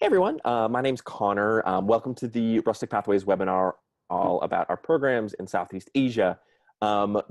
Hey everyone, my name's Connor. Welcome to the Rustic Pathways webinar all about our programs in Southeast Asia.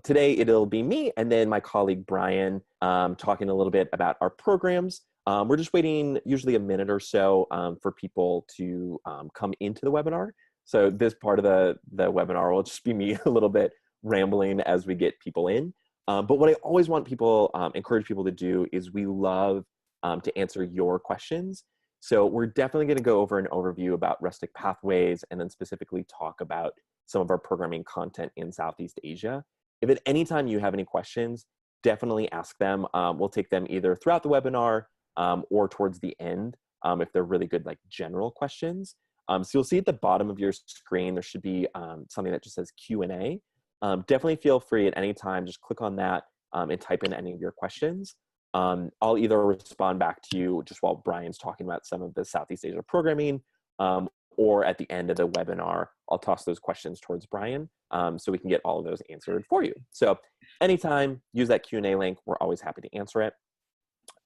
Today it'll be me and then my colleague Bryan talking a little bit about our programs. We're just waiting usually a minute or so for people to come into the webinar. So this part of the webinar will just be me a little bit rambling as we get people in. But what I always want people, encourage people to do is we love to answer your questions. So we're definitely going to go over an overview about Rustic Pathways and then specifically talk about some of our programming content in Southeast Asia. If at any time you have any questions, definitely ask them. We'll take them either throughout the webinar or towards the end if they're really good, like general questions. So you'll see at the bottom of your screen, there should be something that just says Q&A. Definitely feel free at any time, just click on that and type in any of your questions. I'll either respond back to you just while Bryan's talking about some of the Southeast Asia programming, or at the end of the webinar, I'll toss those questions towards Bryan so we can get all of those answered for you. So anytime, use that Q&A link. We're always happy to answer it.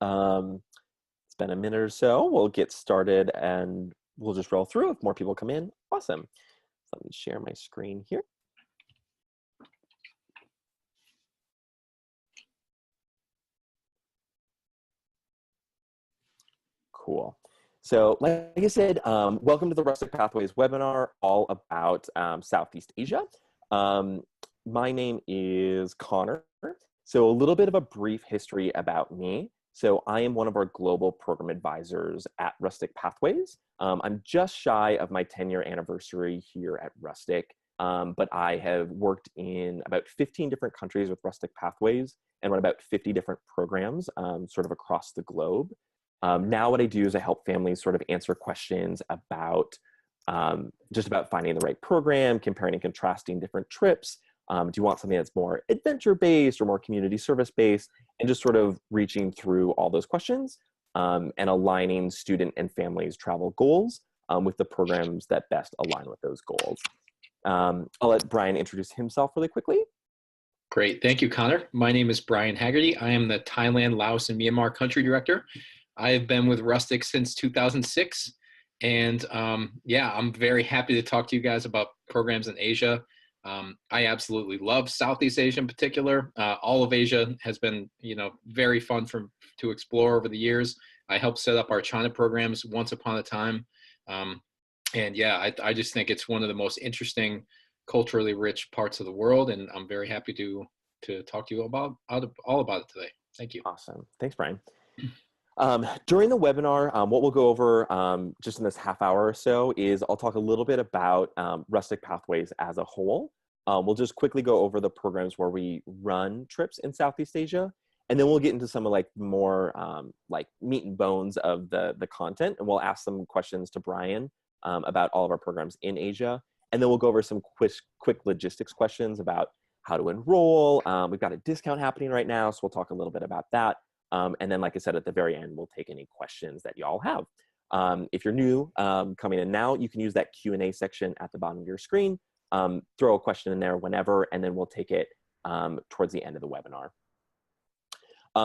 It's been a minute or so. We'll get started and we'll just roll through. If more people come in, awesome. Let me share my screen here. Cool. So like I said, welcome to the Rustic Pathways webinar, all about Southeast Asia. My name is Connor. So a little bit of a brief history about me. So I am one of our global program advisors at Rustic Pathways. I'm just shy of my 10-year anniversary here at Rustic, but I have worked in about 15 different countries with Rustic Pathways and run about 50 different programs sort of across the globe. Now what I do is I help families sort of answer questions about just about finding the right program, comparing and contrasting different trips. Do you want something that's more adventure-based or more community service-based? And just sort of reaching through all those questions and aligning student and families' travel goals with the programs that best align with those goals. I'll let Bryan introduce himself really quickly. Great. Thank you, Connor. My name is Bryan Haggerty. I am the Thailand, Laos, and Myanmar Country Director. I have been with Rustic since 2006. And yeah, I'm very happy to talk to you guys about programs in Asia. I absolutely love Southeast Asia in particular. All of Asia has been, very fun to explore over the years. I helped set up our China programs once upon a time. And yeah, I just think it's one of the most interesting, culturally rich parts of the world. And I'm very happy to talk to you about all about it today. Thank you. Awesome. Thanks, Bryan. During the webinar, what we'll go over just in this half hour or so is I'll talk a little bit about Rustic Pathways as a whole. We'll just quickly go over the programs where we run trips in Southeast Asia, and then we'll get into some of like more like meat and bones of the content, and we'll ask some questions to Bryan about all of our programs in Asia, and then we'll go over some quick logistics questions about how to enroll. We've got a discount happening right now, so we'll talk a little bit about that. And then, like I said, at the very end, we'll take any questions that y'all have. If you're new coming in now, you can use that Q&A section at the bottom of your screen. Throw a question in there whenever, and then we'll take it towards the end of the webinar.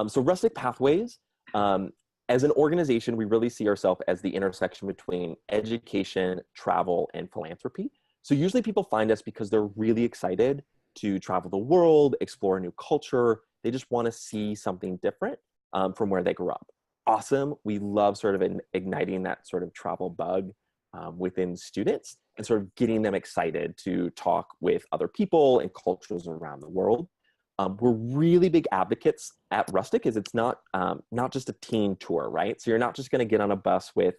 So Rustic Pathways, as an organization, we really see ourselves as the intersection between education, travel, and philanthropy. So usually people find us because they're really excited to travel the world, explore a new culture. They just want to see something different from where they grew up. Awesome. We love sort of igniting that sort of travel bug within students and sort of getting them excited to talk with other people and cultures around the world. We're really big advocates at Rustic, as it's not just a teen tour, right? So you're not just going to get on a bus with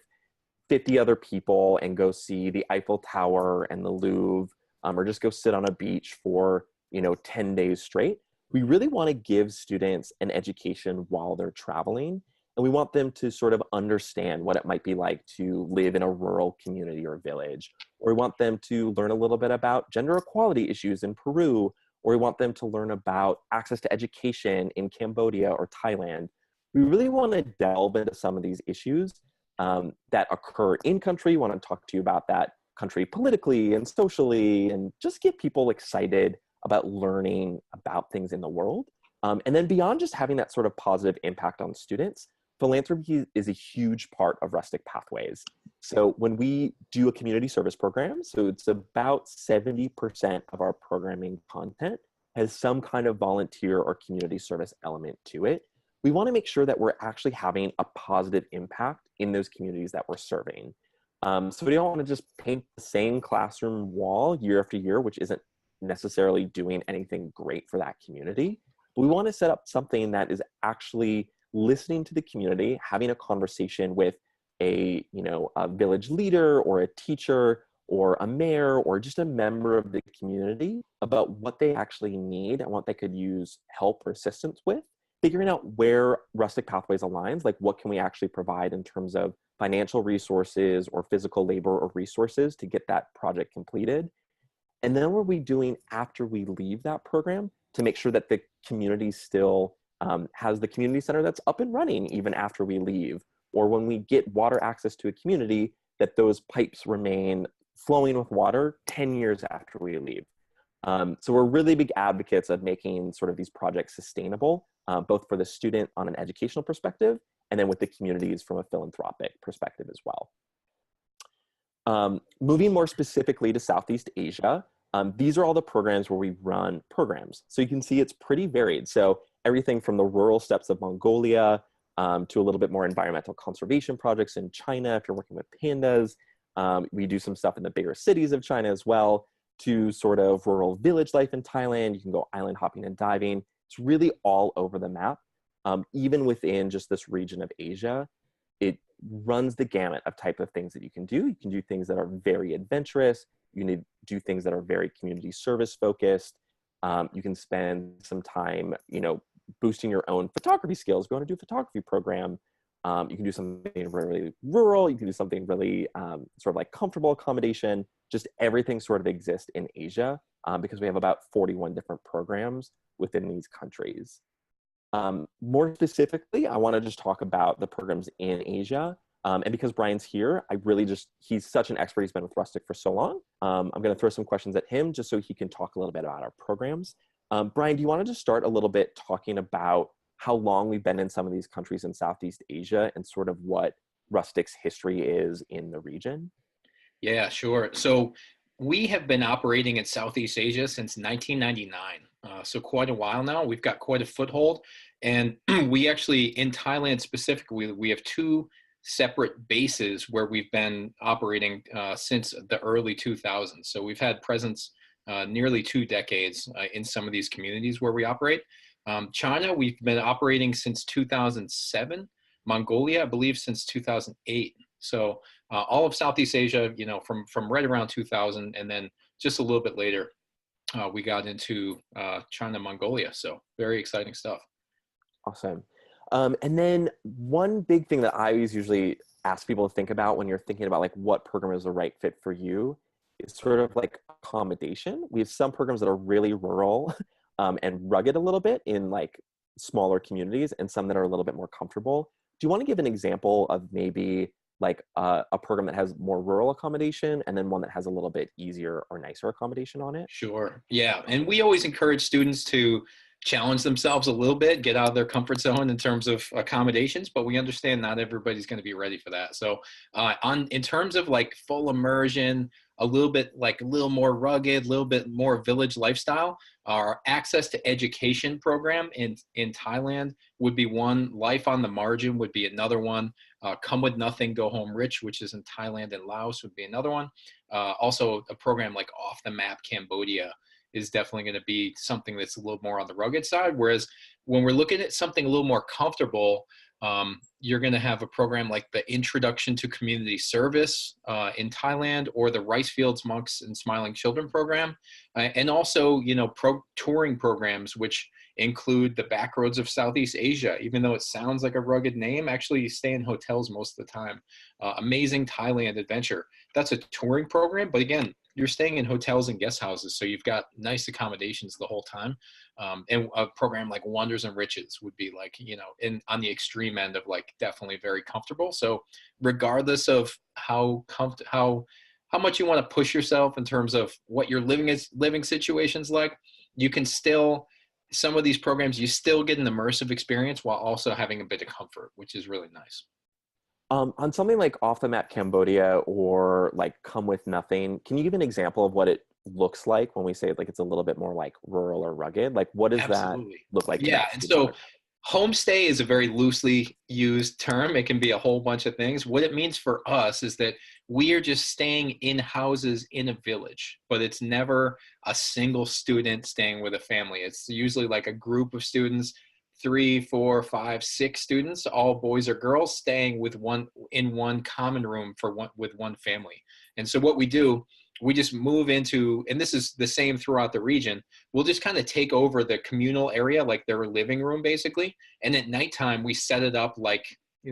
50 other people and go see the Eiffel Tower and the Louvre, or just go sit on a beach for 10 days straight. We really want to give students an education while they're traveling, and we want them to sort of understand what it might be like to live in a rural community or village, or we want them to learn a little bit about gender equality issues in Peru, or we want them to learn about access to education in Cambodia or Thailand. We really want to delve into some of these issues that occur in country. We want to talk to you about that country politically and socially, and just get people excited about learning about things in the world. And then beyond just having that sort of positive impact on students, philanthropy is a huge part of Rustic Pathways. So when we do a community service program, so it's about 70% of our programming content has some kind of volunteer or community service element to it. We want to make sure that we're actually having a positive impact in those communities that we're serving. So we don't want to just paint the same classroom wall year after year, which isn't necessarily doing anything great for that community. But we want to set up something that is actually listening to the community, having a conversation with a village leader or a teacher or a mayor or just a member of the community about what they actually need and what they could use help or assistance with, figuring out where Rustic Pathways aligns, like what can we actually provide in terms of financial resources or physical labor or resources to get that project completed. And then what are we doing after we leave that program to make sure that the community still has the community center that's up and running even after we leave, or when we get water access to a community, that those pipes remain flowing with water 10 years after we leave. So we're really big advocates of making sort of these projects sustainable, both for the student on an educational perspective, and then with the communities from a philanthropic perspective as well. Moving more specifically to Southeast Asia, these are all the programs where we run programs. So you can see it's pretty varied. So everything from the rural steppes of Mongolia to a little bit more environmental conservation projects in China, if you're working with pandas. We do some stuff in the bigger cities of China as well, to sort of rural village life in Thailand. You can go island hopping and diving. It's really all over the map. Even within just this region of Asia, it runs the gamut of type of things that you can do. You can do things that are very adventurous. You can do things that are very community service focused. You can spend some time, boosting your own photography skills. If you want to do a photography program, you can do something really rural. You can do something really sort of like comfortable accommodation. Just everything sort of exists in Asia because we have about 41 different programs within these countries. More specifically, I want to just talk about the programs in Asia. And because Bryan's here, he's such an expert. He's been with Rustic for so long. I'm going to throw some questions at him just so he can talk a little bit about our programs. Bryan, do you want to just start a little bit talking about how long we've been in some of these countries in Southeast Asia and sort of what Rustic's history is in the region? Yeah, sure. So we have been operating in Southeast Asia since 1999. So quite a while now. We've got quite a foothold. And we actually, in Thailand specifically, we have two separate bases where we've been operating since the early 2000s. So we've had presence nearly 2 decades in some of these communities where we operate. China, we've been operating since 2007. Mongolia, I believe, since 2008. So all of Southeast Asia, from right around 2000, and then just a little bit later, we got into China, Mongolia. So very exciting stuff. Awesome. And then one big thing that I always usually ask people to think about when you're thinking about like what program is the right fit for you is sort of like accommodation. We have some programs that are really rural and rugged a little bit in like smaller communities, and some that are a little bit more comfortable. Do you want to give an example of maybe like a program that has more rural accommodation and then one that has a little bit easier or nicer accommodation on it? Sure. Yeah. And we always encourage students to challenge themselves a little bit, get out of their comfort zone in terms of accommodations, but we understand not everybody's going to be ready for that. So in terms of like full immersion, a little more rugged, a little bit more village lifestyle, our access to education program in Thailand would be one. Life on the Margin would be another one. Come with Nothing, Go Home Rich, which is in Thailand and Laos, would be another one. Also a program like Off the Map Cambodia is definitely going to be something that's a little more on the rugged side. Whereas when we're looking at something a little more comfortable, you're going to have a program like the Introduction to Community Service in Thailand, or the Rice Fields Monks and Smiling Children program. And also, touring programs, which include the backroads of Southeast Asia. Even though it sounds like a rugged name, actually you stay in hotels most of the time. Amazing Thailand Adventure. That's a touring program, but again, you're staying in hotels and guest houses, so you've got nice accommodations the whole time. And a program like Wonders and Riches would be like, on the extreme end of like definitely very comfortable. So regardless of how much you want to push yourself in terms of what your living situation's like, you can still some of these programs, you still get an immersive experience while also having a bit of comfort, which is really nice. On something like Off the Map Cambodia or like Come With Nothing, can you give an example of what it looks like when we say like it's a little bit more like rural or rugged? Like what does that Absolutely. look like to Yeah. that And student? so homestay is a very loosely used term. It can be a whole bunch of things. What it means for us is that we are just staying in houses in a village, but it's never a single student staying with a family. It's usually like a group of students, 3, 4, 5, 6 students, all boys or girls, staying with one in one common room for one with one family. And so what we do, we just move into, and this is the same throughout the region, we'll just kind of take over the communal area, like their living room basically. And at nighttime, we set it up like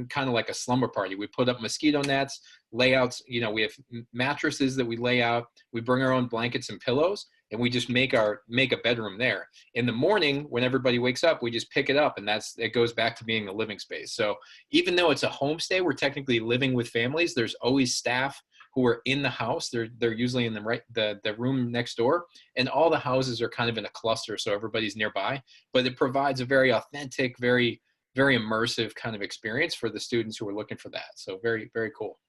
kind of like a slumber party. We put up mosquito nets, layouts, we have mattresses that we lay out. We bring our own blankets and pillows, and we just make a bedroom there. In the morning, when everybody wakes up, we just pick it up, and it goes back to being a living space. So even though it's a homestay, we're technically living with families. There's always staff who are in the house. They're usually in the room next door, and all the houses are kind of in a cluster, so everybody's nearby. But it provides a very authentic, very very immersive kind of experience for the students who are looking for that. So very very cool.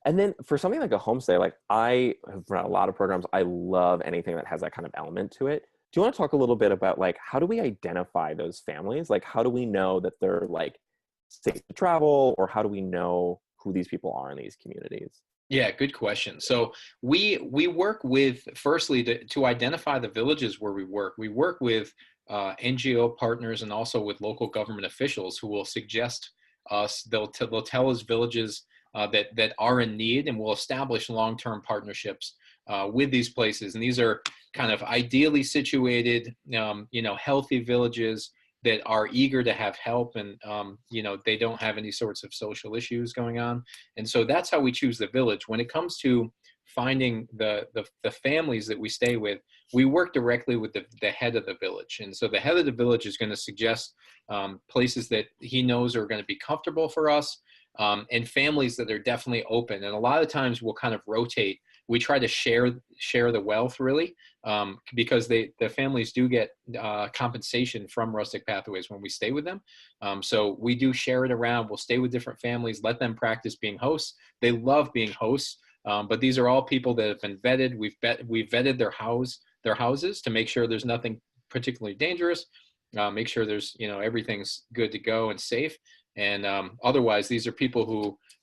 And then for something like a homestay, like I have run a lot of programs. I love anything that has that kind of element to it. Do you want to talk a little bit about like how do we identify those families? Like how do we know that they're like safe to travel, or how do we know who these people are in these communities? Yeah, good question. So we work with, firstly, to identify the villages where we work. We work with NGO partners and also with local government officials who will suggest us. They'll tell us villages that are in need, and we'll establish long-term partnerships with these places. And these are kind of ideally situated, healthy villages that are eager to have help, and they don't have any sorts of social issues going on. And so that's how we choose the village. When it comes to finding the families that we stay with, we work directly with the head of the village. And so the head of the village is going to suggest places that he knows are going to be comfortable for us, and families that are definitely open. And a lot of times we'll kind of rotate. We try to share the wealth, really, because the families do get compensation from Rustic Pathways when we stay with them. So we do share it around. We'll stay with different families, let them practice being hosts. They love being hosts, but these are all people that have been vetted. We've vetted their houses to make sure there's nothing particularly dangerous. Make sure there's everything's good to go and safe. And otherwise, these are people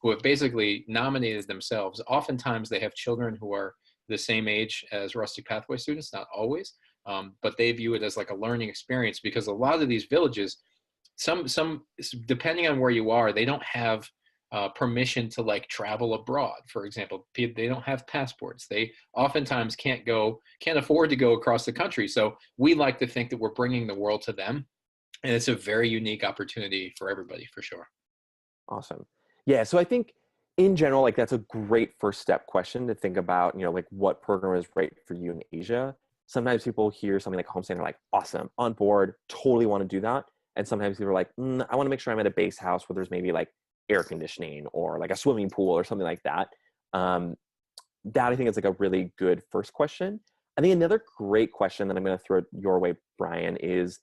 who have basically nominated themselves. Oftentimes, they have children who are the same age as Rustic Pathway students, not always, but they view it as like a learning experience, because a lot of these villages, some depending on where you are, they don't have permission to like travel abroad. For example, they don't have passports. They oftentimes can't afford to go across the country. So we like to think that we're bringing the world to them, and it's a very unique opportunity for everybody, for sure. Awesome. Yeah. So I think in general, like that's a great first step question to think about, like what program is right for you in Asia. Sometimes people hear something like homestay and they're like, awesome, on board, totally want to do that. And sometimes people are like, I want to make sure I'm at a base house where there's maybe like air conditioning or like a swimming pool or something like that. That I think is like a really good first question. I think another great question that I'm going to throw your way, Bryan, is,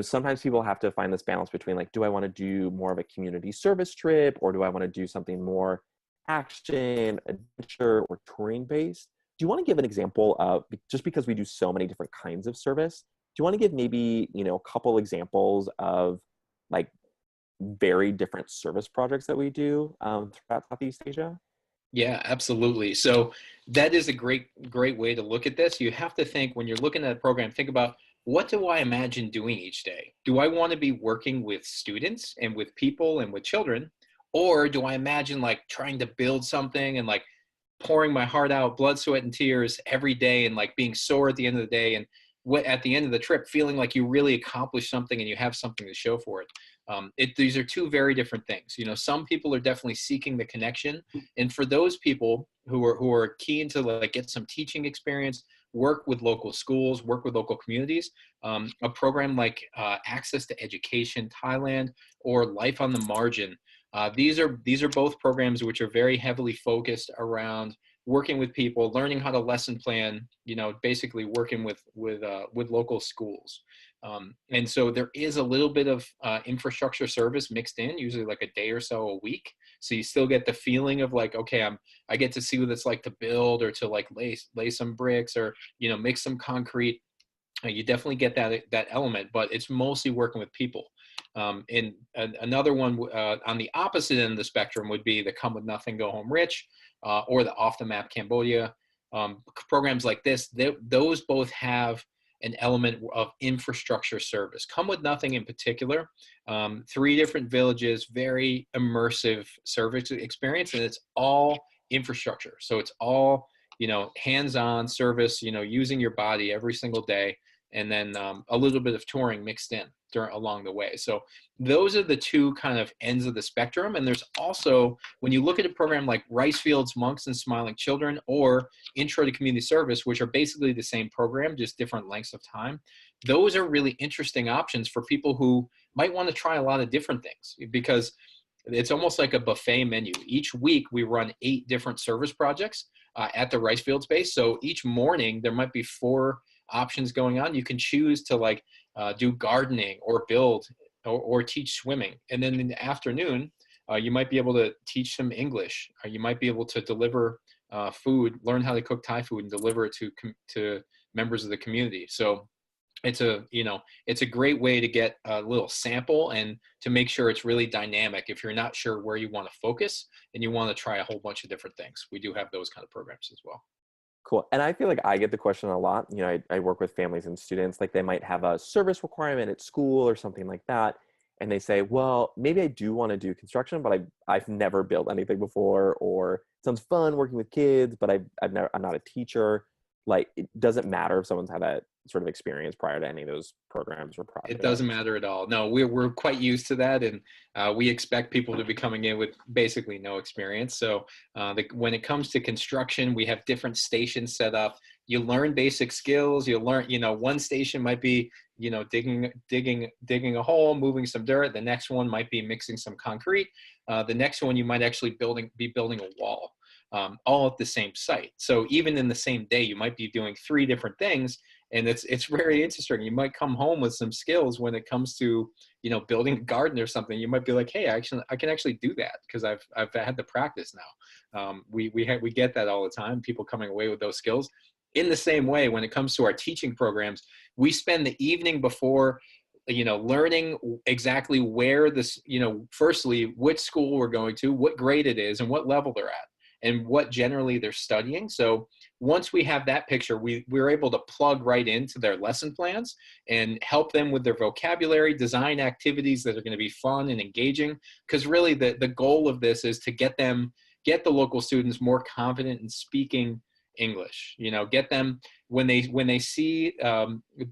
sometimes people have to find this balance between like, do I want to do more of a community service trip, or do I want to do something more action, adventure, or touring based? Do you want to give an example of, just because we do so many different kinds of service, do you want to give maybe, a couple examples of like very different service projects that we do throughout Southeast Asia? Yeah, absolutely. So that is a great way to look at this. You have to think, when you're looking at a program, think about, what do I imagine doing each day? Do I want to be working with students and with people and with children? Or do I imagine like trying to build something and like pouring my heart out, blood, sweat, and tears every day, and like being sore at the end of the day, and at the end of the trip, feeling like you really accomplished something and you have something to show for it? These are two very different things. Some people are definitely seeking the connection, and for those people who are keen to like get some teaching experience, work with local schools, work with local communities, a program like Access to Education Thailand or Life on the Margin. These are both programs which are very heavily focused around working with people, learning how to lesson plan. Basically working with local schools. And so there is a little bit of infrastructure service mixed in, usually like a day or so a week. So you still get the feeling of like, okay, I get to see what it's like to build or to like lay some bricks or, mix some concrete. You definitely get that element, but it's mostly working with people. And another one on the opposite end of the spectrum would be the Come With Nothing, Go Home Rich, or the Off the Map Cambodia. Programs like this, those both have an element of infrastructure service. Come With Nothing in particular, 3 different villages, very immersive service experience, and it's all infrastructure. So it's all, hands-on service, using your body every single day, and then a little bit of touring mixed in along the way. So those are the 2 kind of ends of the spectrum. And there's also, when you look at a program like Rice Fields, Monks and Smiling Children, or Intro to Community Service, which are basically the same program, just different lengths of time, those are really interesting options for people who might want to try a lot of different things, because it's almost like a buffet menu. Each week we run 8 different service projects at the Rice Fields base. So each morning there might be 4 options going on. You can choose to do gardening or build or teach swimming. And then in the afternoon, you might be able to teach some English. You might be able to deliver food, learn how to cook Thai food and deliver it to members of the community. So it's a great way to get a little sample and to make sure it's really dynamic if you're not sure where you want to focus and you want to try a whole bunch of different things. We do have those kind of programs as well. Cool. And I feel like I get the question a lot. I work with families and students, like they might have a service requirement at school or something like that. And they say, well, maybe I do want to do construction, but I've never built anything before, or it sounds fun working with kids, but I'm not a teacher. Like, it doesn't matter if someone's had that sort of experience prior to any of those programs or projects. It doesn't matter at all. No, we're quite used to that, and we expect people to be coming in with basically no experience. So when it comes to construction, we have different stations set up. You learn basic skills. You learn, one station might be, digging a hole, moving some dirt. The next one might be mixing some concrete. The next one you might actually be building a wall. All at the same site. So even in the same day, you might be doing 3 different things, and it's very interesting. You might come home with some skills when it comes to building a garden or something. You might be like, hey, I can actually do that because I've had the practice now. We get that all the time. People coming away with those skills. In the same way, when it comes to our teaching programs, we spend the evening before learning exactly where this, firstly, which school we're going to, what grade it is, and what level they're at, and what generally they're studying. So once we have that picture, we're able to plug right into their lesson plans and help them with their vocabulary, design activities that are going to be fun and engaging. Because really the goal of this is to get the local students more confident in speaking English. Get them, when they see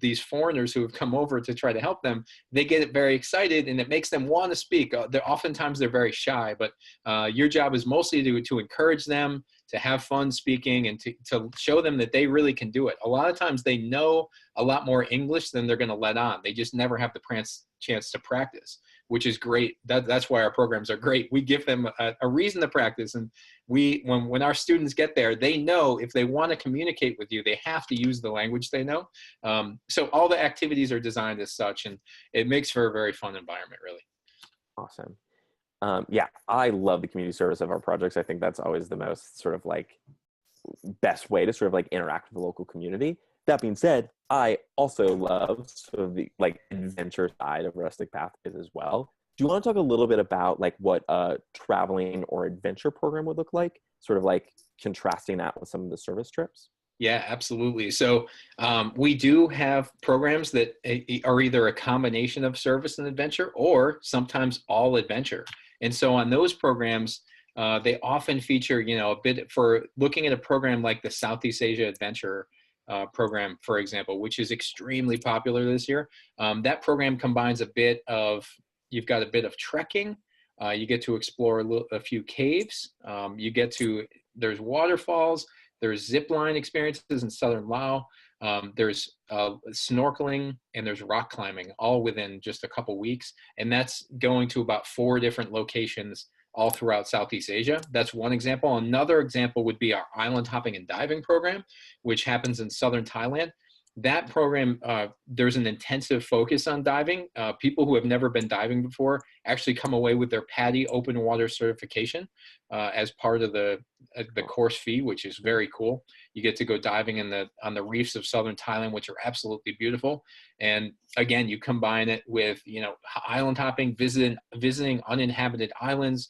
these foreigners who have come over to try to help them, they get very excited and it makes them want to speak. Oftentimes they're very shy, but your job is mostly to encourage them to have fun speaking and to show them that they really can do it. A lot of times they know a lot more English than they're going to let on. They just never have the chance to practice, which is great. That's why our programs are great. We give them a reason to practice. And when our students get there, they know if they want to communicate with you, they have to use the language they know. So all the activities are designed as such, and it makes for a very fun environment, really. Awesome. Yeah, I love the community service of our projects. I think that's always the most sort of like best way to sort of like interact with the local community. That being said, I also love sort of the like adventure side of Rustic Pathways as well. Do you want to talk a little bit about like what a traveling or adventure program would look like? Sort of like contrasting that with some of the service trips? Yeah, absolutely. So we do have programs that are either a combination of service and adventure or sometimes all adventure. And so on those programs, they often feature, a bit for looking at a program like the Southeast Asia Adventure program, for example, which is extremely popular this year. That program combines you've got a bit of trekking. You get to explore a few caves. There's waterfalls. There's zip line experiences in southern Laos. There's snorkeling, and there's rock climbing, all within just a couple weeks. And that's going to about 4 different locations all throughout Southeast Asia. That's one example. Another example would be our island hopping and diving program, which happens in southern Thailand. That program, there's an intensive focus on diving. People who have never been diving before actually come away with their PADI open water certification as part of the course fee, which is very cool. You get to go diving on the reefs of southern Thailand, which are absolutely beautiful. And again, you combine it with, you know, island hopping, visiting uninhabited islands,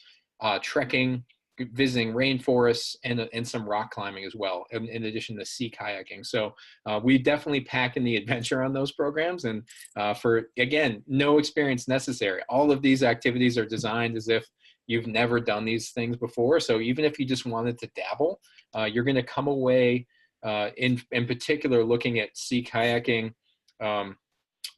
trekking, visiting rainforests, and some rock climbing as well, in addition to sea kayaking. So we definitely pack in the adventure on those programs. And for, again, no experience necessary. All of these activities are designed as if you've never done these things before. So even if you just wanted to dabble, you're going to come away, in particular, looking at sea kayaking,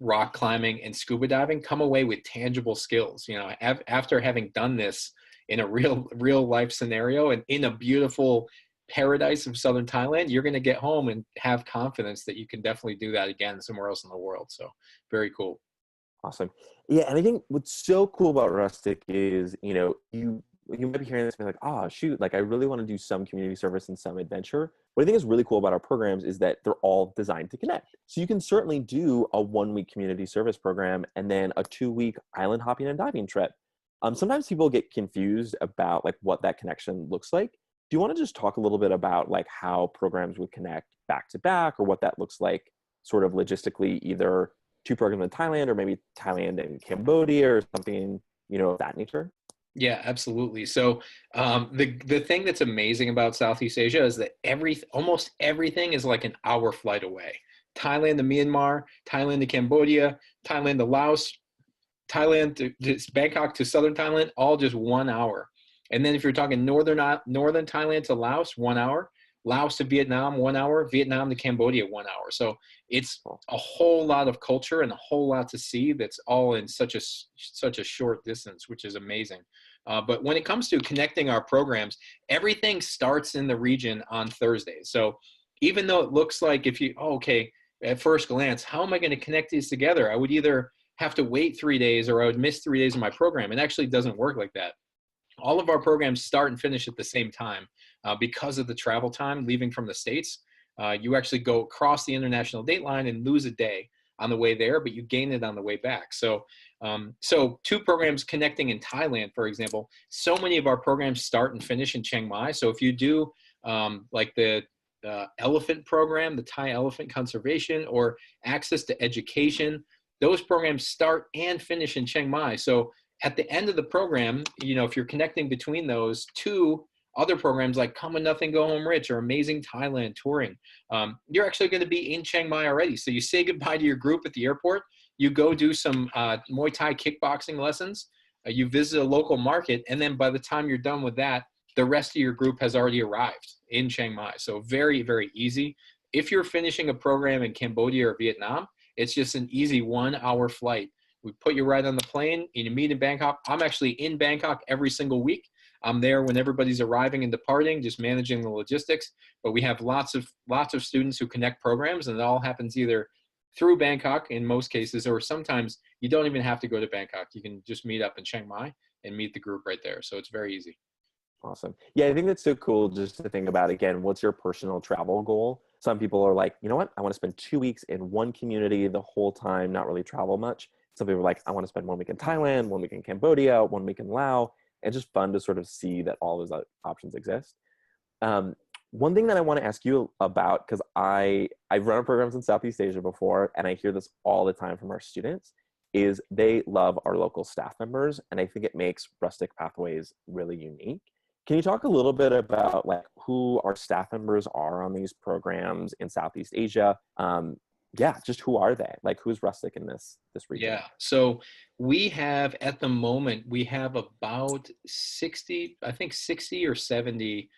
rock climbing, and scuba diving, come away with tangible skills. You know, after having done this in a real life scenario and in a beautiful paradise of southern Thailand, you're going to get home and have confidence that you can definitely do that again somewhere else in the world. So very cool. Awesome. Yeah, and I think what's so cool about Rustic is, you know, you might be hearing this and be like, oh, shoot, like I really want to do some community service and some adventure. What I think is really cool about our programs is that they're all designed to connect. So you can certainly do a 1-week community service program and then a 2-week island hopping and diving trip. Sometimes people get confused about like what that connection looks like. Do you want to just talk a little bit about like how programs would connect back to back, or what that looks like sort of logistically, either 2 programs in Thailand or maybe Thailand and Cambodia or something, you know, of that nature? Yeah, absolutely. So the thing that's amazing about Southeast Asia is that almost everything is like an hour flight away. Thailand to Myanmar, Thailand to Cambodia, Thailand to Laos, Thailand to Bangkok to southern Thailand, all just 1 hour. And then if you're talking northern Thailand to Laos, 1 hour. Laos to Vietnam, 1 hour. Vietnam to Cambodia, 1 hour. So it's a whole lot of culture and a whole lot to see that's all in such a short distance, which is amazing. But when it comes to connecting our programs, everything starts in the region on Thursdays. So even though it looks like okay, at first glance, how am I going to connect these together? I would either have to wait 3 days or I would miss 3 days of my program. It actually doesn't work like that. All of our programs start and finish at the same time because of the travel time leaving from the States. You actually go across the international date line and lose a day on the way there, but you gain it on the way back. So 2 programs connecting in Thailand, for example, so many of our programs start and finish in Chiang Mai. So if you do like the elephant program, the Thai elephant conservation, or access to education, those programs start and finish in Chiang Mai. So at the end of the program, you know, if you're connecting between those 2 other programs like Come with Nothing, Go Home Rich or Amazing Thailand Touring, you're actually going to be in Chiang Mai already. So you say goodbye to your group at the airport, you go do some Muay Thai kickboxing lessons, you visit a local market, and then by the time you're done with that, the rest of your group has already arrived in Chiang Mai. So very, very easy. If you're finishing a program in Cambodia or Vietnam, it's just an easy 1 hour flight. We put you right on the plane and you meet in Bangkok. I'm actually in Bangkok every single week. I'm there when everybody's arriving and departing, just managing the logistics. But we have lots of students who connect programs, and it all happens either through Bangkok in most cases, or sometimes you don't even have to go to Bangkok. You can just meet up in Chiang Mai and meet the group right there. So it's very easy. Awesome. Yeah, I think that's so cool just to think about, again, what's your personal travel goal? Some people are like, you know what, I want to spend 2 weeks in one community the whole time, not really travel much. Some people are like, I want to spend 1 week in Thailand, 1 week in Cambodia, 1 week in Laos. It's just fun to sort of see that all those options exist. One thing that I want to ask you about, because I've run programs in Southeast Asia before, and I hear this all the time from our students, is they love our local staff members, and I think it makes Rustic Pathways really unique. Can you talk a little bit about like who our staff members are on these programs in Southeast Asia? Yeah, just who are they? Like, who's Rustic in this region? Yeah, so we have at the moment, we have about 60, I think 60 or 70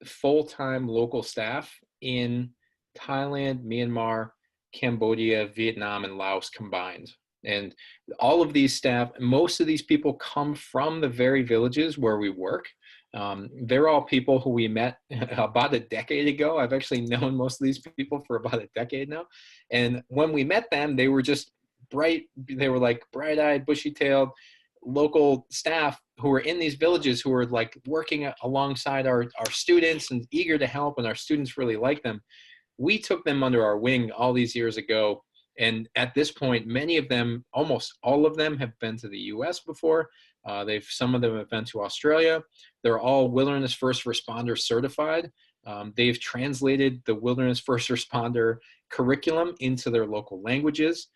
full-time local staff in Thailand, Myanmar, Cambodia, Vietnam, and Laos combined. And all of these staff, most of these people come from the very villages where we work. They're all people who we met about a decade ago. I've actually known most of these people for about a decade now. And when we met them, they were just they were like bright-eyed, bushy-tailed local staff who were in these villages who were like working alongside our students and eager to help, and our students really like them. we took them under our wing all these years ago. And at this point, many of them, almost all of them, have been to the US before. Some of them have been to Australia. They're all wilderness first responder certified. They've translated the wilderness first responder curriculum into their local languages.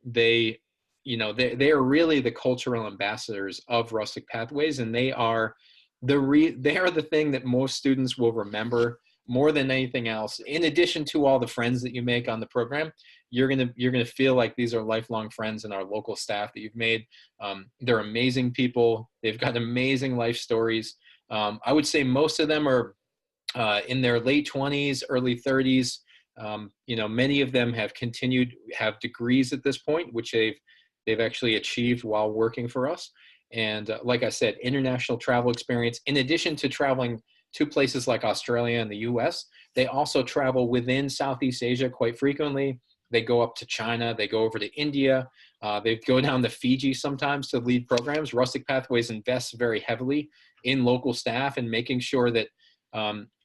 They are really the cultural ambassadors of Rustic Pathways, and they are the thing that most students will remember more than anything else. In addition to all the friends that you make on the program, you're gonna feel like these are lifelong friends and our local staff that you've made. They're amazing people. They've got amazing life stories. I would say most of them are in their late 20s, early 30s. Many of them have degrees at this point, which they've actually achieved while working for us. And like I said, international travel experience. In addition to traveling to places like Australia and the US, they also travel within Southeast Asia quite frequently. They go up to China, they go over to India, they go down to Fiji sometimes to lead programs. Rustic Pathways invests very heavily in local staff and making sure that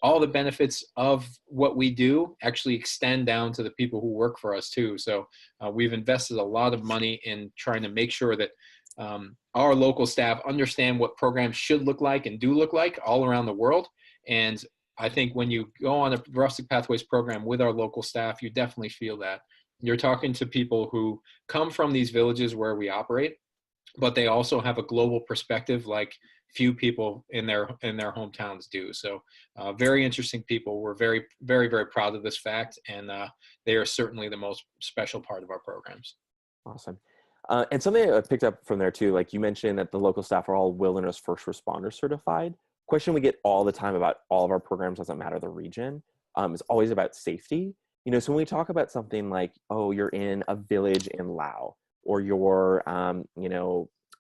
all the benefits of what we do actually extend down to the people who work for us too. So we've invested a lot of money in trying to make sure that our local staff understand what programs should look like and do look like all around the world. And I think when you go on a Rustic Pathways program with our local staff, you definitely feel that. You're talking to people who come from these villages where we operate, but they also have a global perspective like few people in their hometowns do. So very interesting people. We're very, very, very proud of this fact, and they are certainly the most special part of our programs. Awesome. And something I picked up from there too, like you mentioned that the local staff are all wilderness first responder certified. Question we get all the time about all of our programs, doesn't matter the region, is always about safety. So when we talk about something like, oh, you're in a village in Laos, or you're,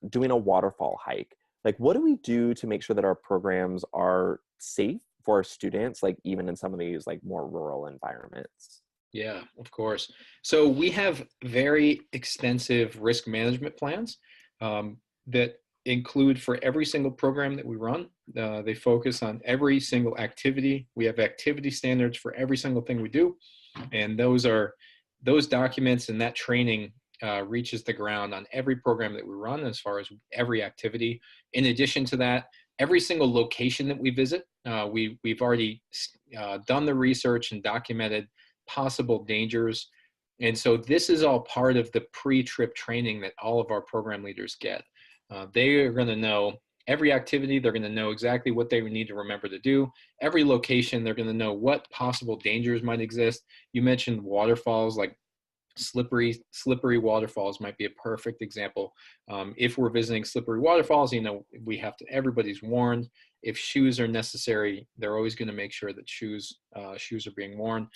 doing a waterfall hike, like what do we do to make sure that our programs are safe for our students, like even in some of these like more rural environments? Yeah, of course. So we have very extensive risk management plans that include for every single program that we run. They focus on every single activity. We have activity standards for every single thing we do. And those documents and that training reaches the ground on every program that we run as far as every activity. In addition to that, every single location that we visit, we've already done the research and documented possible dangers. And so this is all part of the pre-trip training that all of our program leaders get. They are going to know every activity. They're going to know exactly what they need to remember to do. Every location, they're going to know what possible dangers might exist. You mentioned waterfalls, like slippery waterfalls might be a perfect example. If we're visiting slippery waterfalls, everybody's warned. If shoes are necessary, they're always going to make sure that shoes are being worn.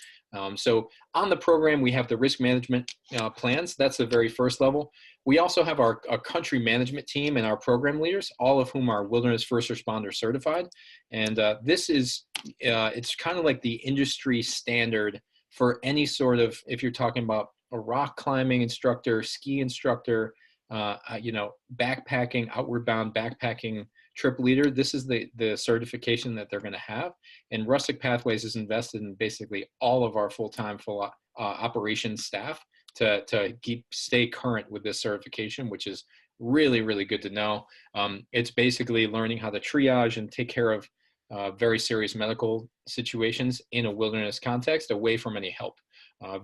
So on the program, we have the risk management plans. That's the very first level. We also have our country management team and our program leaders, all of whom are wilderness first responder certified. And it's kind of like the industry standard for any sort of, if you're talking about a rock climbing instructor, ski instructor, backpacking, outward bound backpacking trip leader, this is the certification that they're going to have. And Rustic Pathways is invested in basically all of our full-time operations staff to stay current with this certification, which is really, really good to know. It's basically learning how to triage and take care of very serious medical situations in a wilderness context away from any help.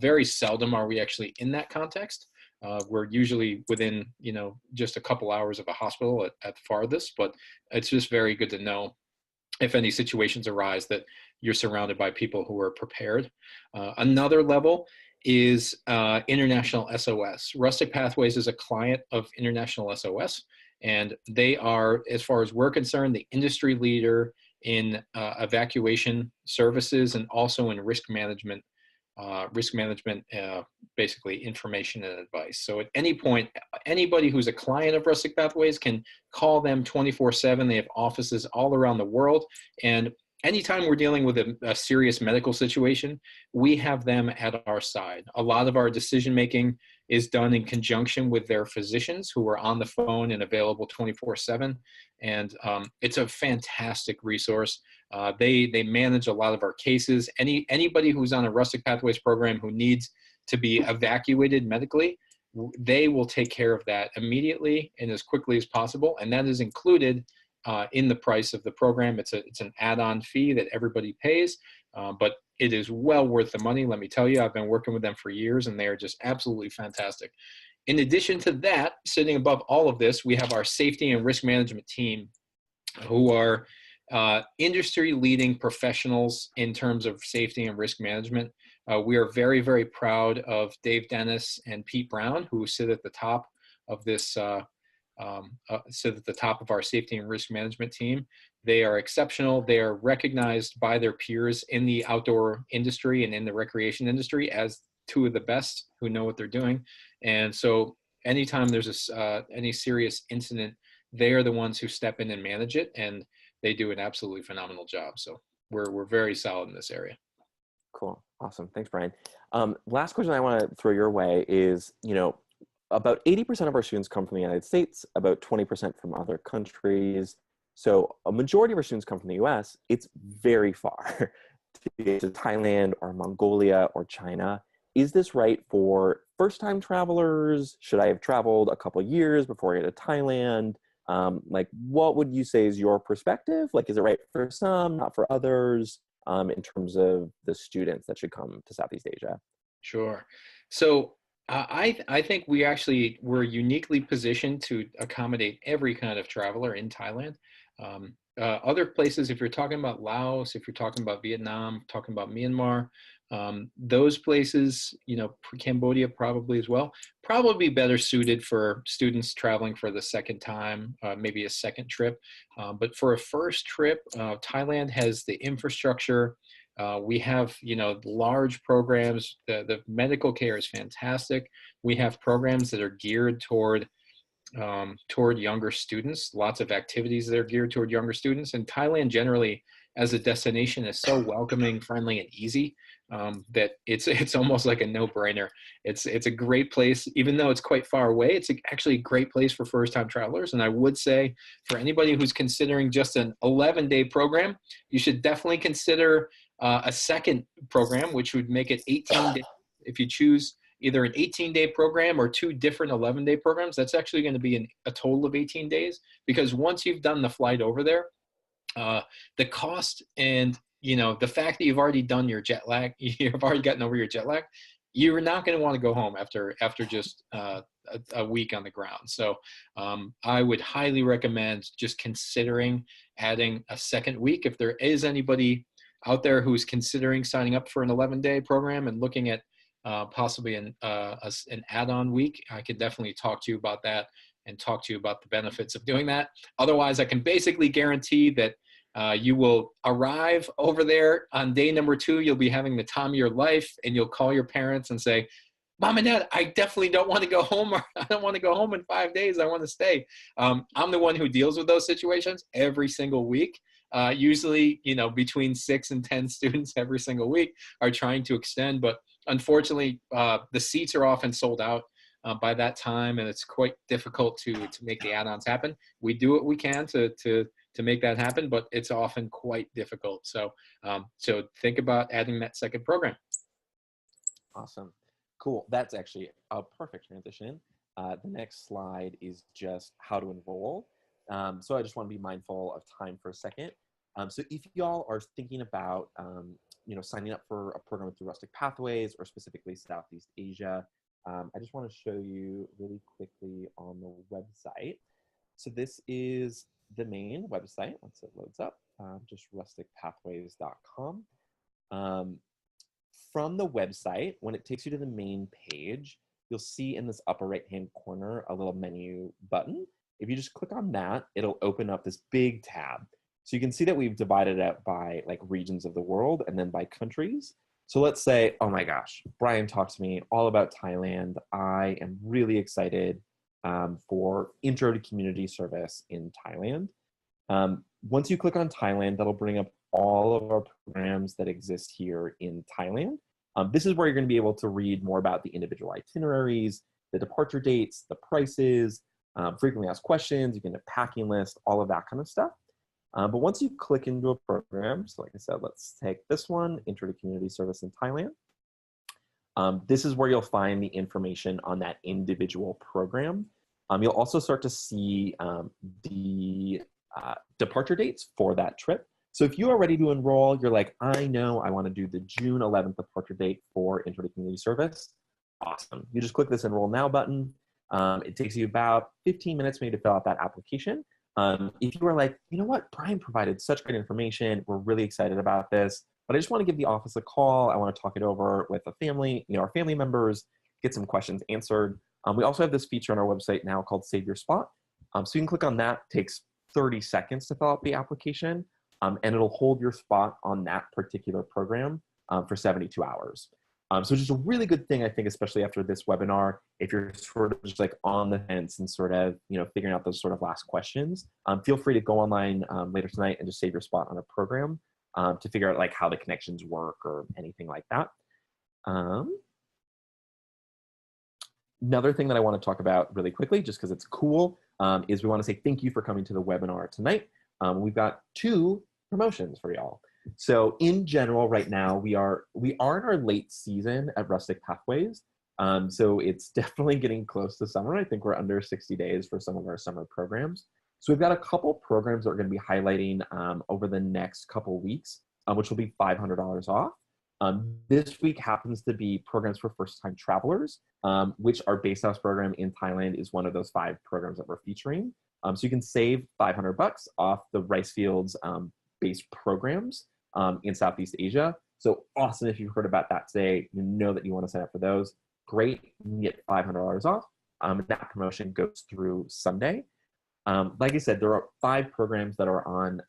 Very seldom are we actually in that context. We're usually within, just a couple hours of a hospital at the farthest, but it's just very good to know if any situations arise that you're surrounded by people who are prepared. Another level is International SOS. Rustic Pathways is a client of International SOS, and they are, as far as we're concerned, the industry leader in evacuation services and also in risk management, basically information and advice. So at any point, anybody who's a client of Rustic Pathways can call them 24/7. They have offices all around the world. And anytime we're dealing with a serious medical situation, we have them at our side. A lot of our decision making is done in conjunction with their physicians who are on the phone and available 24/7. And it's a fantastic resource. They manage a lot of our cases. Anybody who's on a Rustic Pathways program who needs to be evacuated medically, they will take care of that immediately and as quickly as possible. And that is included in the price of the program. It's an add-on fee that everybody pays, but it is well worth the money. Let me tell you, I've been working with them for years, and they are just absolutely fantastic. In addition to that, sitting above all of this, we have our safety and risk management team, who are industry-leading professionals in terms of safety and risk management. We are very, very proud of Dave Dennis and Pete Brown, who sit at the top of this sit at the top of our safety and risk management team. They are exceptional. They are recognized by their peers in the outdoor industry and in the recreation industry as two of the best who know what they're doing. And so anytime there's any serious incident, they are the ones who step in and manage it, and they do an absolutely phenomenal job. So we're very solid in this area. Cool. Awesome. Thanks, Brian. Last question I want to throw your way is, about 80% of our students come from the United States, about 20% from other countries. So a majority of our students come from the US. It's very far to get to Thailand or Mongolia or China. Is this right for first-time travelers? Should I have traveled a couple years before I get to Thailand? What would you say is your perspective? Is it right for some, not for others, in terms of the students that should come to Southeast Asia? Sure. So I think we're uniquely positioned to accommodate every kind of traveler in Thailand. Other places, if you're talking about Laos, if you're talking about Vietnam, talking about Myanmar, those places, Cambodia probably as well, probably better suited for students traveling for the second time, maybe a second trip. But for a first trip, Thailand has the infrastructure. We have, large programs. The medical care is fantastic. We have programs that are geared toward younger students, lots of activities that are geared toward younger students. And Thailand generally, as a destination, is so welcoming, friendly, and easy that it's almost like a no-brainer. It's a great place, even though it's quite far away. It's actually a great place for first-time travelers. And I would say for anybody who's considering just an 11-day program, you should definitely consider a second program, which would make it 18 days. If you choose either an 18-day program or two different 11-day programs, that's actually going to be a total of 18 days. Because once you've done the flight over there, the cost and the fact that you've already done your jet lag, you've already gotten over your jet lag, you're not going to want to go home after just a week on the ground. So I would highly recommend just considering adding a second week. If there is anybody out there who's considering signing up for an 11-day program and looking at possibly an add-on week, I could definitely talk to you about that and talk to you about the benefits of doing that. Otherwise, I can basically guarantee that you will arrive over there on day number 2. You'll be having the time of your life, and you'll call your parents and say, Mom and Dad, I definitely don't want to go home, or I don't want to go home in 5 days. I want to stay. I'm the one who deals with those situations every single week. Usually, between 6 and 10 students every single week are trying to extend, but unfortunately, the seats are often sold out by that time, and it's quite difficult to make the add-ons happen. We do what we can to make that happen, but it's often quite difficult. So think about adding that second program. Awesome. Cool. That's actually a perfect transition. The next slide is just how to enroll. So I just want to be mindful of time for a second. So if y'all are thinking about, signing up for a program through Rustic Pathways or specifically Southeast Asia, I just want to show you really quickly on the website. So this is the main website. Once it loads up, just rusticpathways.com. From the website, when it takes you to the main page, you'll see in this upper right-hand corner a little menu button. If you just click on that, it'll open up this big tab. So you can see that we've divided it up by regions of the world and then by countries. So let's say, oh my gosh, Brian talked to me all about Thailand. I am really excited for Intro to Community Service in Thailand. Once you click on Thailand, that'll bring up all of our programs that exist here in Thailand. This is where you're going to be able to read more about the individual itineraries, the departure dates, the prices, frequently asked questions, you can get a packing list, all of that kind of stuff. But once you click into a program, so like I said, let's take this one, Intro to Community Service in Thailand. This is where you'll find the information on that individual program. You'll also start to see the departure dates for that trip. So if you are ready to enroll, you're like, I know I want to do the June 11th departure date for Intro to Community Service. Awesome. You just click this Enroll Now button. It takes you about 15 minutes maybe to fill out that application. If you are like, you know what, Bryan provided such great information, we're really excited about this, but I just want to give the office a call. I want to talk it over with a family, our family members, get some questions answered. We also have this feature on our website now called Save Your Spot. So you can click on that. It takes 30 seconds to fill out the application, and it'll hold your spot on that particular program for 72 hours. So just a really good thing, I think, especially after this webinar, if you're sort of just like on the fence and sort of, figuring out those sort of last questions, feel free to go online later tonight and just save your spot on a program to figure out like how the connections work or anything like that. Another thing that I want to talk about really quickly, just because it's cool, is we want to say thank you for coming to the webinar tonight. We've got 2 promotions for y'all. So in general, right now, we are in our late season at Rustic Pathways. So it's definitely getting close to summer. I think we're under 60 days for some of our summer programs. So we've got a couple programs that we're going to be highlighting over the next couple weeks, which will be $500 off. This week happens to be programs for first-time travelers, which our base house program in Thailand is one of those 5 programs that we're featuring. So you can save $500 off the rice fields based programs in Southeast Asia. So awesome if you've heard about that today, you know that you want to sign up for those. Great, you can get $500 off. That promotion goes through Sunday. Like I said, there are 5 programs that are on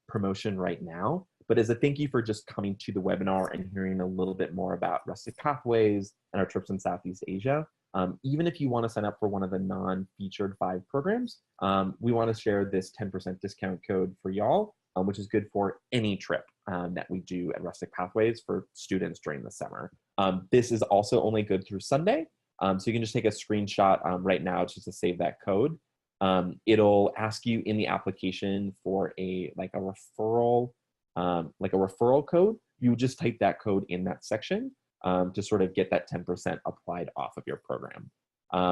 promotion right now. But as a thank you for just coming to the webinar and hearing a little bit more about Rustic Pathways and our trips in Southeast Asia, even if you want to sign up for one of the non-featured 5 programs, we want to share this 10% discount code for y'all, which is good for any trip that we do at Rustic Pathways for students during the summer. This is also only good through Sunday, so you can just take a screenshot right now just to save that code. It'll ask you in the application for a referral code. You just type that code in that section to sort of get that 10% applied off of your program.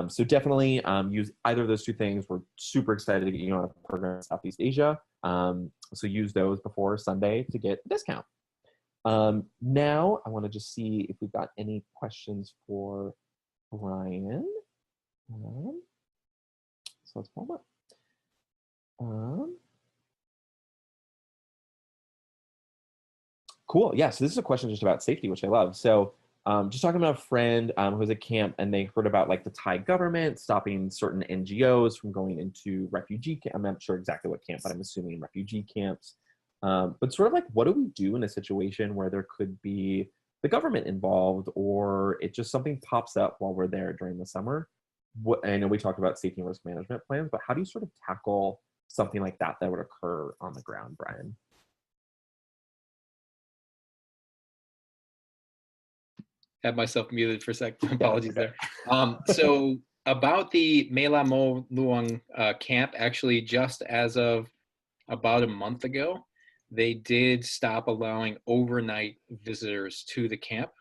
So definitely use either of those 2 things. We're super excited to get you on a program in Southeast Asia. So use those before Sunday to get a discount. Now I want to just see if we've got any questions for Bryan. So let's pull them up. Cool. Yeah. So this is a question just about safety, which I love. So just talking about a friend who was at camp and they heard about like the Thai government stopping certain NGOs from going into refugee camp. I'm not sure exactly what camp, but I'm assuming refugee camps. But sort of like, what do we do in a situation where there could be the government involved or it just something pops up while we're there during the summer? I know we talked about safety and risk management plans, but how do you sort of tackle something like that would occur on the ground, Bryan? Had myself muted for a second. Apologies there. So about the Mela Mo Luang camp, actually just as of about a month ago, they did stop allowing overnight visitors to the camp.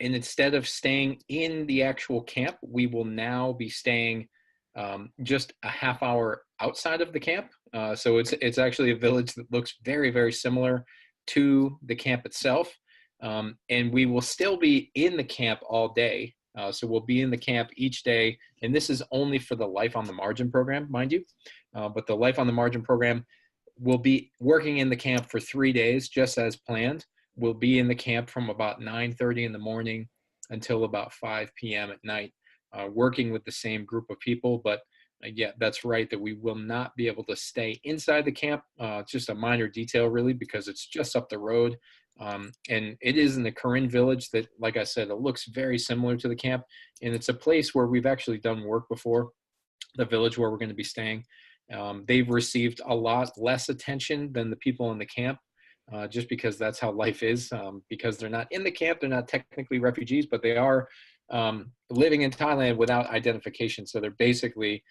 And instead of staying in the actual camp, we will now be staying just a half hour outside of the camp. So it's actually a village that looks very, very similar to the camp itself. And we will still be in the camp all day. So we'll be in the camp each day. And this is only for the Life on the Margin program, mind you. But the Life on the Margin program will be working in the camp for 3 days, just as planned. We'll be in the camp from about 9:30 in the morning until about 5 p.m. at night, working with the same group of people. But yeah, that's right, that we will not be able to stay inside the camp. It's just a minor detail, really, because it's just up the road. And it is in the Karen village that, like I said, it looks very similar to the camp. And it's a place where we've actually done work before, the village where we're going to be staying. They've received a lot less attention than the people in the camp, just because that's how life is. Because they're not in the camp, they're not technically refugees, but they are living in Thailand without identification. So they're basically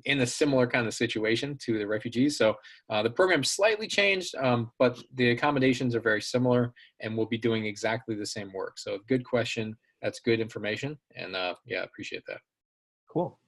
in a similar kind of situation to the refugees. So the program slightly changed, but the accommodations are very similar, and we'll be doing exactly the same work. So good question. That's good information. And yeah, appreciate that. Cool.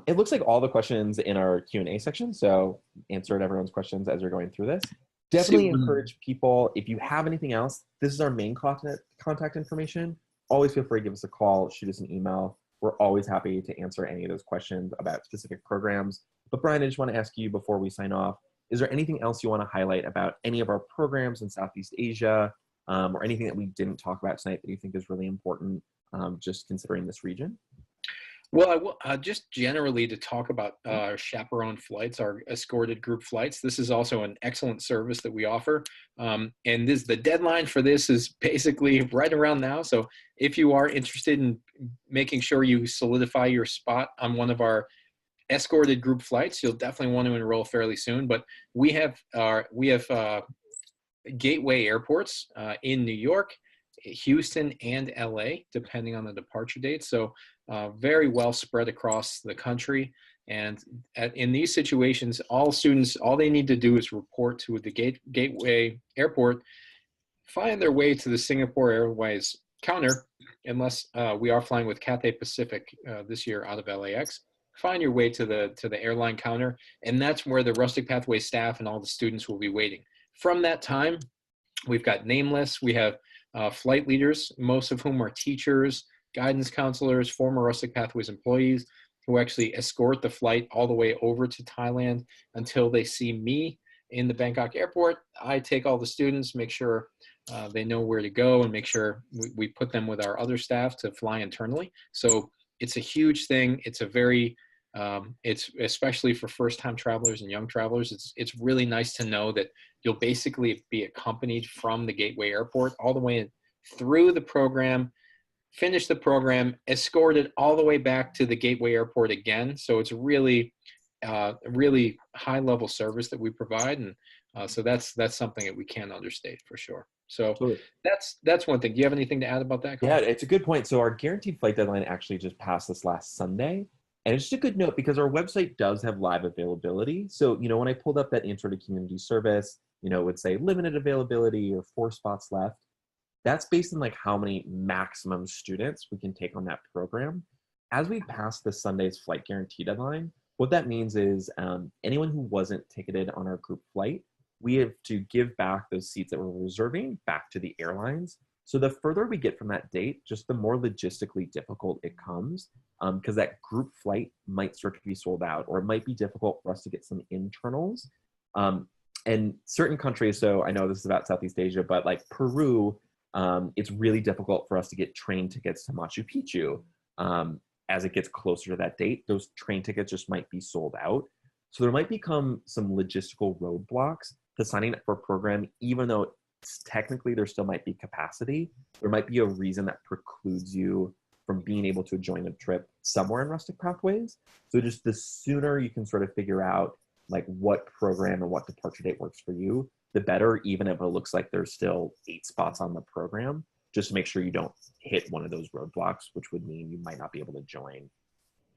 It looks like all the questions in our Q&A section, so answered everyone's questions as you're going through this. Definitely encourage people, if you have anything else, this is our main contact information. Always feel free to give us a call, shoot us an email. We're always happy to answer any of those questions about specific programs. But Bryan, I just want to ask you before we sign off, is there anything else you want to highlight about any of our programs in Southeast Asia, or anything that we didn't talk about tonight that you think is really important, just considering this region? Well, I will just generally to talk about chaperone flights, our escorted group flights. This is also an excellent service that we offer. And the deadline for this is basically right around now. So if you are interested in making sure you solidify your spot on one of our escorted group flights, you'll definitely want to enroll fairly soon. But we have gateway airports in New York, Houston, and LA, depending on the departure date. So very well spread across the country. And in these situations, all students, all they need to do is report to the gateway airport, find their way to the Singapore Airways counter, unless we are flying with Cathay Pacific this year out of LAX. Find your way to the airline counter, and that's where the Rustic Pathway staff and all the students will be waiting. From that time, we've got name lists. We have flight leaders, most of whom are teachers, guidance counselors, former Rustic Pathways employees, who actually escort the flight all the way over to Thailand until they see me in the Bangkok airport. I take all the students, make sure they know where to go, and make sure we put them with our other staff to fly internally. So it's a huge thing. It's a very, it's especially for first-time travelers and young travelers, it's really nice to know that you'll basically be accompanied from the Gateway Airport all the way through the program, finish the program, escorted all the way back to the Gateway Airport again. So it's really high-level service that we provide, and so that's something that we can't understate for sure. So that's one thing. Do you have anything to add about that, Colin? Yeah, it's a good point. So our guaranteed flight deadline actually just passed this last Sunday. And it's just a good note because our website does have live availability. So, when I pulled up that intro to community service, it would say limited availability or 4 spots left. That's based on like how many maximum students we can take on that program. As we pass the Sunday's flight guarantee deadline, what that means is anyone who wasn't ticketed on our group flight, we have to give back those seats that we're reserving back to the airlines. So the further we get from that date, just the more logistically difficult it comes, because that group flight might start to be sold out, or it might be difficult for us to get some internals. And certain countries, so I know this is about Southeast Asia, but like Peru, it's really difficult for us to get train tickets to Machu Picchu. As it gets closer to that date, those train tickets just might be sold out. So there might become some logistical roadblocks to signing up for a program, even though technically there still might be capacity. There might be a reason that precludes you from being able to join a trip somewhere in Rustic Pathways. So just the sooner you can sort of figure out like what program and what departure date works for you, the better, even if it looks like there's still 8 spots on the program, just to make sure you don't hit one of those roadblocks, which would mean you might not be able to join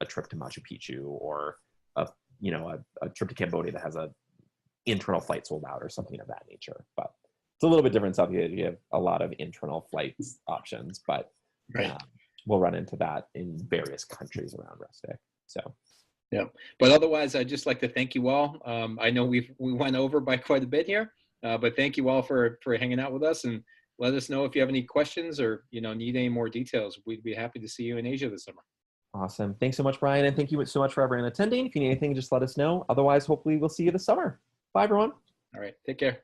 a trip to Machu Picchu or a trip to Cambodia that has a internal flight sold out or something of that nature. But it's a little bit different in South Asia. You have a lot of internal flights options, but we'll run into that in various countries around Rustic. So, yeah. But otherwise, I'd just like to thank you all. I know we went over by quite a bit here, but thank you all for hanging out with us, and let us know if you have any questions or need any more details. We'd be happy to see you in Asia this summer. Awesome. Thanks so much, Bryan, and thank you so much for everyone attending. If you need anything, just let us know. Otherwise, hopefully we'll see you this summer. Bye, everyone. All right. Take care.